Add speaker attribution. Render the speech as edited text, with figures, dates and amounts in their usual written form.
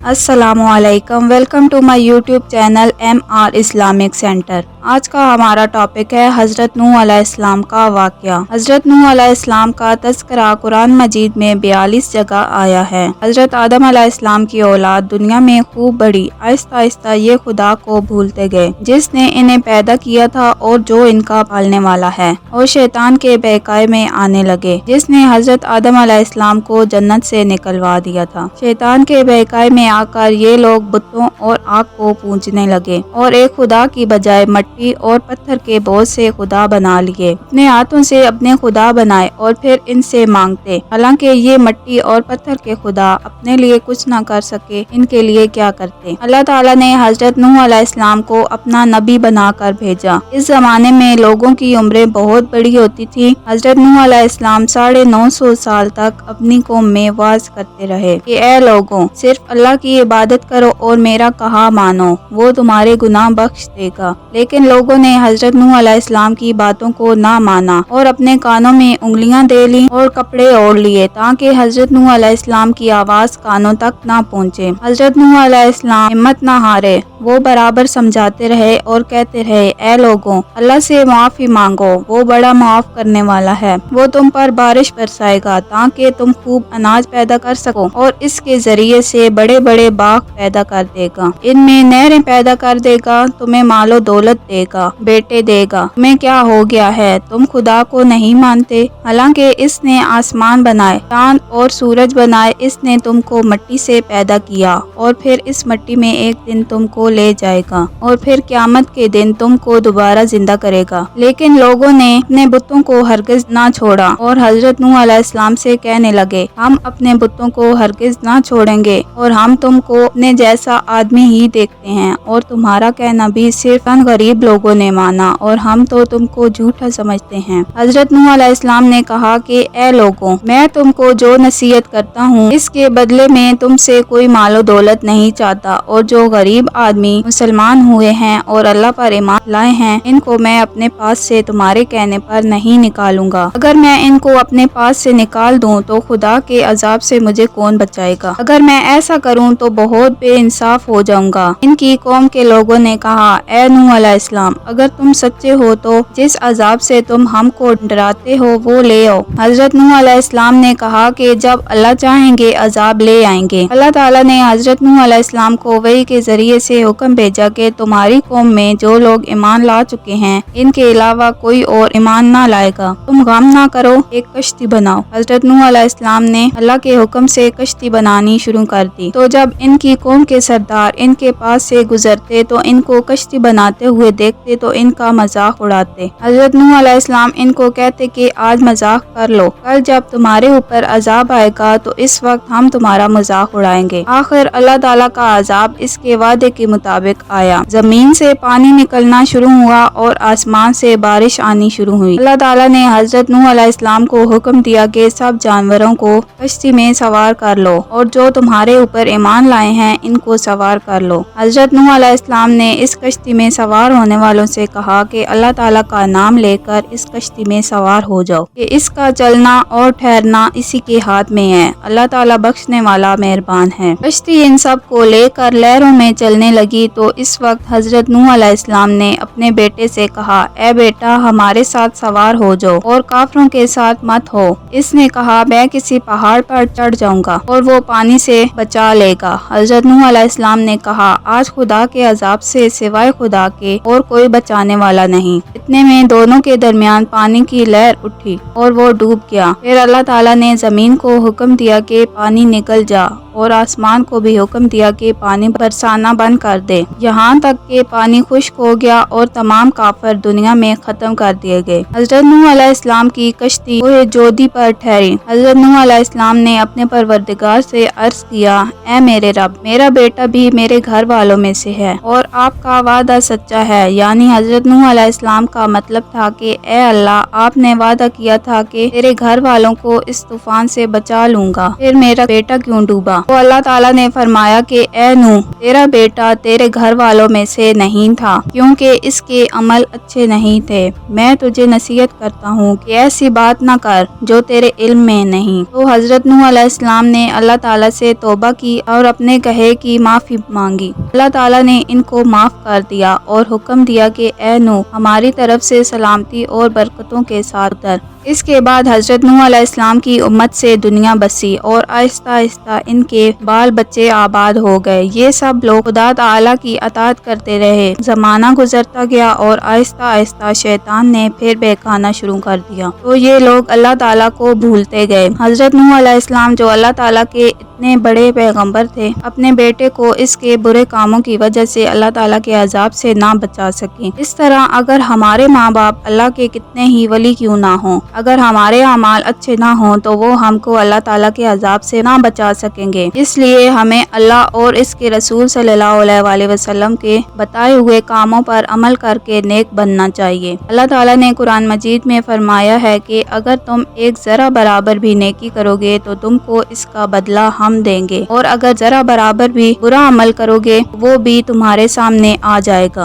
Speaker 1: अस्सलामु अलैकुम। Welcome to my YouTube channel MR Islamic Centre. आज का हमारा टॉपिक है हज़रत नूह अलैहिस्सलाम का वाक़या। हज़रत नूह अलैहिस्सलाम का तज़किरा कुरान मजीद में 42 जगह आया है। हज़रत आदम अलैहिस्सलाम की औलाद दुनिया में खूब बढ़ी। आहिस्ता आहिस्ता ये खुदा को भूलते गए जिसने इन्हें पैदा किया था और जो इनका पालने वाला है, और शैतान के बहकावे में आने लगे जिसने हज़रत आदम अलैहिस्सलाम को जन्नत से निकलवा दिया था। शैतान के बहकावे में आकर ये लोग बुतों और आग को पूजने लगे और एक खुदा की बजाय मिट्टी और पत्थर के बहुत से खुदा बना लिए। अपने हाथों से अपने खुदा बनाए और फिर इनसे मांगते, हालांकि ये मिट्टी और पत्थर के खुदा अपने लिए कुछ न कर सके, इनके लिए क्या करते। अल्लाह ताला ने हजरत नूह अलैहिस्सलाम को अपना नबी बनाकर भेजा। इस जमाने में लोगों की उम्रें बहुत बड़ी होती थी। हजरत नूह अलैहिस्सलाम 950 साल तक अपनी कौम में वाज करते रहे कि ए लोगों, सिर्फ अल्लाह की इबादत करो और मेरा कहा मानो, वो तुम्हारे गुनाह बख्श देगा। लेकिन लोगों ने हजरत नूह अलैहिस्सलाम की बातों को ना माना और अपने कानों में उंगलियां दे ली और कपड़े ओढ़ लिए ताकि हजरत नूह अलैहिस्सलाम की आवाज कानों तक ना पहुँचे। हजरत नूह अलैहिस्सलाम हिम्मत ना हारे, वो बराबर समझाते रहे और कहते रहे, ए लोगों, अल्लाह से माफी मांगो, वो बड़ा माफ करने वाला है। वो तुम पर बारिश बरसाएगा ताकि तुम खूब अनाज पैदा कर सको और इसके जरिए से बड़े बड़े बाग पैदा कर देगा, इनमें नहरें पैदा कर देगा, तुम्हें मालो दौलत देगा, बेटे देगा। तुम्हें क्या हो गया है, तुम खुदा को नहीं मानते? हालांकि इसने आसमान बनाए, चांद और सूरज बनाए, इसने तुमको मिट्टी से पैदा किया और फिर इस मिट्टी में एक दिन तुमको ले जाएगा और फिर क़यामत के दिन तुमको दोबारा जिंदा करेगा। लेकिन लोगों ने अपने बुतों को हरगिज ना छोड़ा और हजरत नूह अलैहिस्सलाम से कहने लगे, हम अपने बुतों को हरगिज ना छोड़ेंगे और हम तुमको अपने जैसा आदमी ही देखते हैं और तुम्हारा कहना भी सिर्फ गरीब लोगों ने माना और हम तो तुमको झूठा समझते हैं। हजरत नूह अलैहिस्सलाम ने कहा कि ए लोगों, मैं तुमको जो नसीहत करता हूँ इसके बदले में तुमसे कोई मालो दौलत नहीं चाहता, और जो गरीब आदमी मुसलमान हुए हैं और अल्लाह पर ईमान लाए हैं, इनको मैं अपने पास से तुम्हारे कहने पर नहीं निकालूंगा। अगर मैं इनको अपने पास से निकाल दूं तो खुदा के अजाब से मुझे कौन बचाएगा। अगर मैं ऐसा करूं तो बहुत बेइंसाफ हो जाऊंगा। इनकी कौम के लोगों ने कहा, ए नूह अलैहिस्सलाम, अगर तुम सच्चे हो तो जिस अजाब से तुम हमको डराते हो वो ले आओ। हजरत नूह अलैहिस्सलाम ने कहा कि जब अल्लाह चाहेंगे अजाब ले आएंगे। अल्लाह ताला ने हजरत नूह अलैहिस्सलाम को वही के जरिए से हुक्म भेजा कि तुम्हारी कौम में जो लोग ईमान ला चुके हैं, इनके अलावा कोई और ईमान ना लाएगा। तुम गम ना करो, एक कश्ती बनाओ। हजरत नूह अलैहिस्सलाम ने अल्लाह के हुक्म से कश्ती बनानी शुरू कर दी। तो जब इनकी कौम के सरदार इनके पास से गुजरते तो इनको कश्ती बनाते हुए देखते तो इनका मजाक उड़ाते। हजरत नूह अलैहिस्सलाम इनको कहते कि आज मजाक कर लो, कल जब तुम्हारे ऊपर अजाब आएगा तो इस वक्त हम तुम्हारा मजाक उड़ाएंगे। आखिर अल्लाह ताला का अजाब इसके वादे के मुताबिक आया। जमीन से पानी निकलना शुरू हुआ और आसमान से बारिश आनी शुरू हुई। अल्लाह ताला ने हजरत नूह अलैहिस्सलाम को हुक्म दिया कि सब जानवरों को कश्ती में सवार कर लो और जो तुम्हारे ऊपर ईमान लाए हैं इनको सवार कर लो। हजरत नूह अलैहिस्सलाम ने इस कश्ती में सवार होने वालों से कहा कि अल्लाह ताला का नाम लेकर इस कश्ती में सवार हो जाओ कि इसका चलना और ठहरना इसी के हाथ में है। अल्लाह ताला बख्शने वाला मेहरबान है। कश्ती इन सब को लेकर लहरों में चलने लगी तो इस वक्त हजरत नूह अलैहिस्सलाम ने अपने बेटे से कहा, ए बेटा, हमारे साथ सवार हो जाओ और काफरों के साथ मत हो। इसने कहा, मैं किसी पहाड़ पर चढ़ जाऊंगा और वो पानी से बचा लेगा। हजरत नूह अलैहिस्सलाम ने कहा, आज खुदा के अजाब से सिवाय खुदा के और कोई बचाने वाला नहीं। इतने में दोनों के दरमियान पानी की लहर उठी और वो डूब गया। फिर अल्लाह ताला ने जमीन को हुक्म दिया कि पानी निकल जा और आसमान को भी हुक्म दिया कि पानी बरसाना बंद कर दे, यहाँ तक कि पानी खुश्क हो गया और तमाम काफिर दुनिया में खत्म कर दिए गए। हजरत नूह अलैहिस्सलाम की कश्ती कोहे जोदी पर ठहरी। हजरत नूह अलैहिस्सलाम ने अपने परवरदिगार से अर्ज किया, ए मेरे रब, मेरा बेटा भी मेरे घर वालों में से है और आपका वादा सच्चा है। यानी हजरत नूह अलैहिस्सलाम का मतलब था कि ए अल्लाह, आपने वादा किया था कि तेरे घर वालों को इस तूफान से बचा लूंगा, फिर मेरा बेटा क्यों डूबा। تو اللہ تعالیٰ نے فرمایا کہ اے نوح، تیرا بیٹا تیرے گھر والوں میں سے نہیں تھا کیونکہ اس کے عمل اچھے نہیں تھے۔ میں تجھے نصیحت کرتا ہوں کہ ایسی بات نہ کر جو تیرے علم میں نہیں۔ تو حضرت نوح علیہ السلام نے اللہ تعالیٰ سے توبہ کی اور اپنے کہے کی معافی مانگی۔ اللہ تعالیٰ نے ان کو معاف کر دیا اور حکم دیا کہ اے نوح، ہماری طرف سے سلامتی اور برکتوں کے ساتھ اتر۔ اس کے بعد حضرت نوح علیہ السلام کی امت سے دنیا بسی اور آہستہ آہستہ ان کے بال بچے آباد ہو گئے۔ یہ سب لوگ خدا تعالیٰ کی اطاعت کرتے رہے۔ زمانہ گزرتا گیا اور آہستہ آہستہ شیطان نے پھر بہکانا شروع کر دیا، تو یہ لوگ اللہ تعالیٰ کو بھولتے گئے۔ حضرت نوح علیہ السلام جو اللہ تعالیٰ کے اتنے بڑے پیغمبر تھے، اپنے بیٹے کو اس کے برے کاموں کی وجہ سے اللہ تعالیٰ کے عذاب سے نہ بچا سکیں۔ اس طرح اگر ہمارے ماں باپ اللہ کے کتنے ہی ولی کیوں نہ ہوں، اگر ہمارے اعمال اچھے نہ ہوں تو وہ ہم کو اللہ تعالیٰ کے عذاب سے نہ بچا سکیں گے۔ اس لیے ہمیں اللہ اور اس کے رسول صلی اللہ علیہ وآلہ وسلم کے بتائے ہوئے کاموں پر عمل کر کے نیک بننا چاہیے۔ اللہ تعالیٰ نے قرآن مجید میں فرمایا ہے کہ اگر تم ایک ذرہ برابر بھی نیکی کرو گے تو تم کو اس کا بدلہ ہم دیں گے، اور اگر ذرہ برابر بھی برا عمل کرو گے وہ بھی تمہارے سامنے آ جائے گا۔